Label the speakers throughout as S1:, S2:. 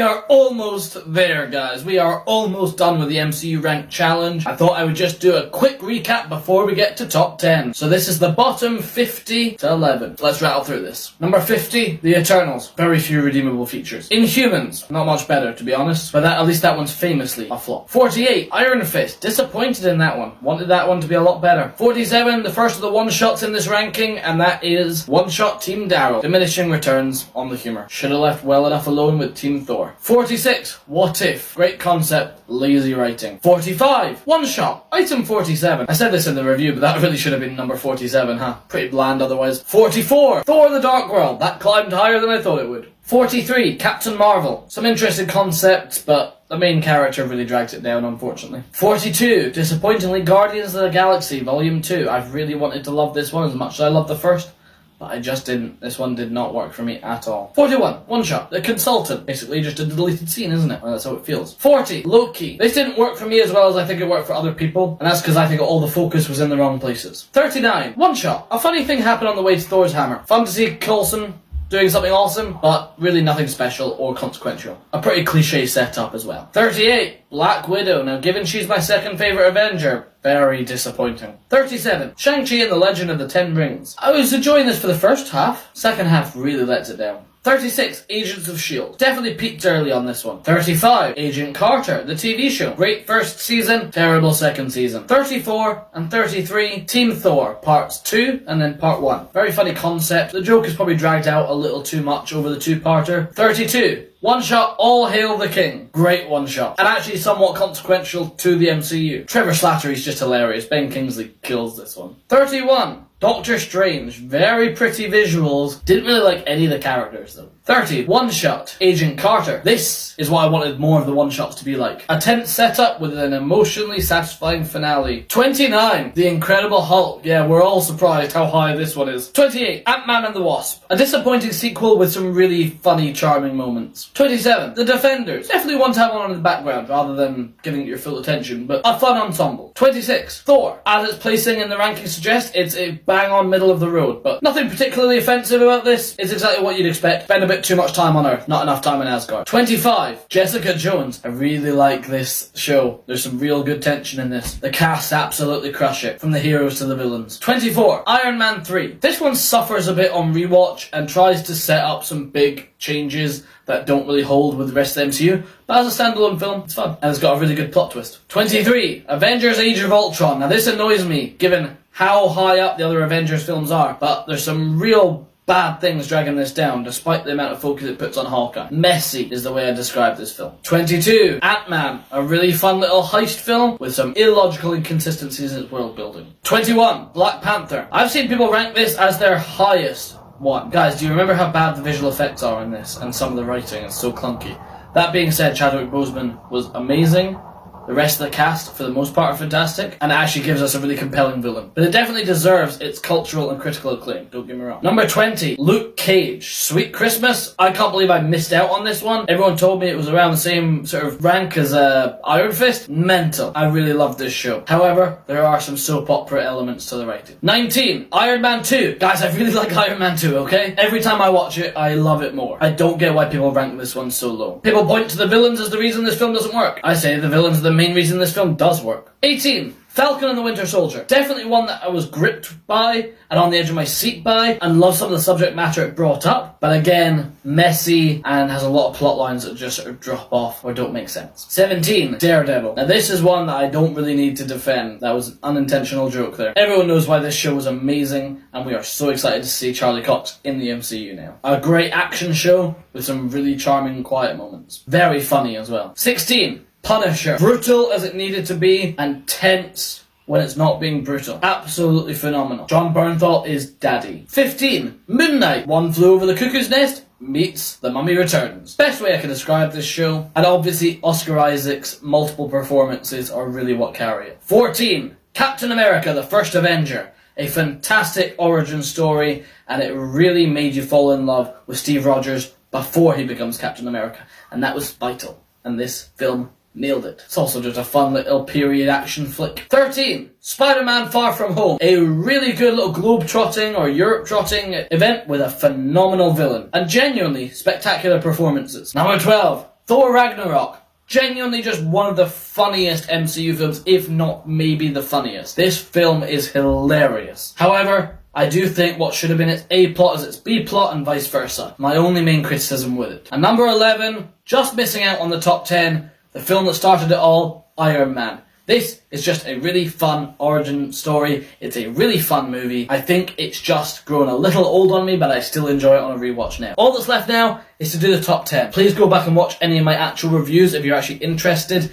S1: We are almost there, guys. We are almost done with the MCU Rank Challenge. I thought I would just do a quick recap before we get to top 10. So this is the bottom 50 to 11. Let's rattle through this. Number 50, The Eternals. Very few redeemable features. Inhumans, not much better, to be honest. But at least that one's famously a flop. 48, Iron Fist. Disappointed in that one. Wanted that one to be a lot better. 47, the first of the one-shots in this ranking, and that is One-Shot Team Daryl. Diminishing returns on the humour. Should have left well enough alone with Team Thor. 46, What If? Great concept, lazy writing. 45, One Shot, item 47. I said this in the review, but that really should have been number 47, huh? Pretty bland otherwise. 44, Thor the Dark World. That climbed higher than I thought it would. 43, Captain Marvel. Some interesting concepts, but the main character really drags it down, unfortunately. 42, disappointingly, Guardians of the Galaxy Volume 2. I've really wanted to love this one as much as I loved the first, but I just didn't. This one did not work for me at all. 41, One Shot, The Consultant. Basically just a deleted scene, isn't it? Well, that's how it feels. 40, Loki. This didn't work for me as well as I think it worked for other people, and that's because I think all the focus was in the wrong places. 39, One Shot. A funny thing happened on the way to Thor's hammer. Fun to see Coulson doing something awesome, but really nothing special or consequential. A pretty cliche setup as well. 38, Black Widow. Now, given she's my second favourite Avenger, very disappointing. 37, Shang-Chi and the Legend of the Ten Rings. I was enjoying this for the first half. Second half really lets it down. 36, Agents of S.H.I.E.L.D. Definitely peaked early on this one. 35, Agent Carter, the TV show. Great first season, terrible second season. 34 and 33, Team Thor, parts 2 and then part 1. Very funny concept. The joke is probably dragged out a little too much over the two-parter. 32, One Shot, All Hail the King. Great one shot. And actually somewhat consequential to the MCU. Trevor Slattery's just hilarious. Ben Kingsley kills this one. 31, Doctor Strange. Very pretty visuals. Didn't really like any of the characters though. 30, One Shot, Agent Carter. This is what I wanted more of the one-shots to be like. A tense setup with an emotionally satisfying finale. 29, The Incredible Hulk. Yeah, we're all surprised how high this one is. 28, Ant-Man and the Wasp. A disappointing sequel with some really funny, charming moments. 27, The Defenders. Definitely one to have on in the background rather than giving it your full attention, but a fun ensemble. 26, Thor. As its placing in the ranking suggests, it's a bang on middle of the road, but nothing particularly offensive about this. It's exactly what you'd expect. Spend a bit too much time on Earth, not enough time in Asgard. 25, Jessica Jones. I really like this show. There's some real good tension in this. The cast absolutely crush it, from the heroes to the villains. 24, Iron Man 3. This one suffers a bit on rewatch and tries to set up some big changes that don't really hold with the rest of the MCU, but as a standalone film, it's fun, and it's got a really good plot twist. 23, Avengers Age of Ultron. Now this annoys me, given how high up the other Avengers films are, but there's some real bad things dragging this down, despite the amount of focus it puts on Hawkeye. Messy is the way I describe this film. 22, Ant-Man. A really fun little heist film with some illogical inconsistencies in its world building. 21, Black Panther. I've seen people rank this as their highest one. Guys, do you remember how bad the visual effects are in this, and some of the writing is so clunky? That being said, Chadwick Boseman was amazing. The rest of the cast, for the most part, are fantastic, and it actually gives us a really compelling villain. But it definitely deserves its cultural and critical acclaim, don't get me wrong. Number 20, Luke Cage. Sweet Christmas. I can't believe I missed out on this one. Everyone told me it was around the same sort of rank as Iron Fist. Mental. I really loved this show. However, there are some soap opera elements to the writing. 19, Iron Man 2. Guys, I really like Iron Man 2, okay? Every time I watch it, I love it more. I don't get why people rank this one so low. People point to the villains as the reason this film doesn't work. I say the villains are the main reason this film does work. 18, Falcon and the Winter Soldier. Definitely one that I was gripped by and on the edge of my seat by, and love some of the subject matter it brought up, but again, messy and has a lot of plot lines that just sort of drop off or don't make sense. 17, Daredevil. Now this is one that I don't really need to defend. That was an unintentional joke there. Everyone knows why this show was amazing, and we are so excited to see Charlie Cox in the MCU now. A great action show with some really charming, quiet moments. Very funny as well. 16, Punisher. Brutal as it needed to be, and tense when it's not being brutal. Absolutely phenomenal. John Bernthal is daddy. 15, Moon Knight. One Flew Over the Cuckoo's Nest meets The Mummy Returns. Best way I can describe this show. And obviously Oscar Isaac's multiple performances are really what carry it. 14, Captain America, the First Avenger. A fantastic origin story, and it really made you fall in love with Steve Rogers before he becomes Captain America. And that was vital. And this film nailed it. It's also just a fun little period action flick. 13, Spider-Man Far From Home. A really good little globe-trotting or Europe-trotting event with a phenomenal villain. And genuinely spectacular performances. Number 12, Thor Ragnarok. Genuinely just one of the funniest MCU films, if not maybe the funniest. This film is hilarious. However, I do think what should have been its A plot is its B plot and vice versa. My only main criticism with it. And number 11, just missing out on the top 10, the film that started it all, Iron Man. This is just a really fun origin story. It's a really fun movie. I think it's just grown a little old on me, but I still enjoy it on a rewatch now. All that's left now is to do the top 10. Please go back and watch any of my actual reviews if you're actually interested.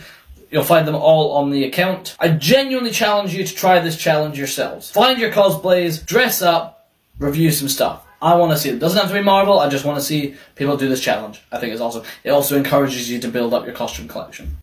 S1: You'll find them all on the account. I genuinely challenge you to try this challenge yourselves. Find your cosplays, dress up, review some stuff. I want to see it. It doesn't have to be Marvel, I just want to see people do this challenge. I think it's awesome. It also encourages you to build up your costume collection.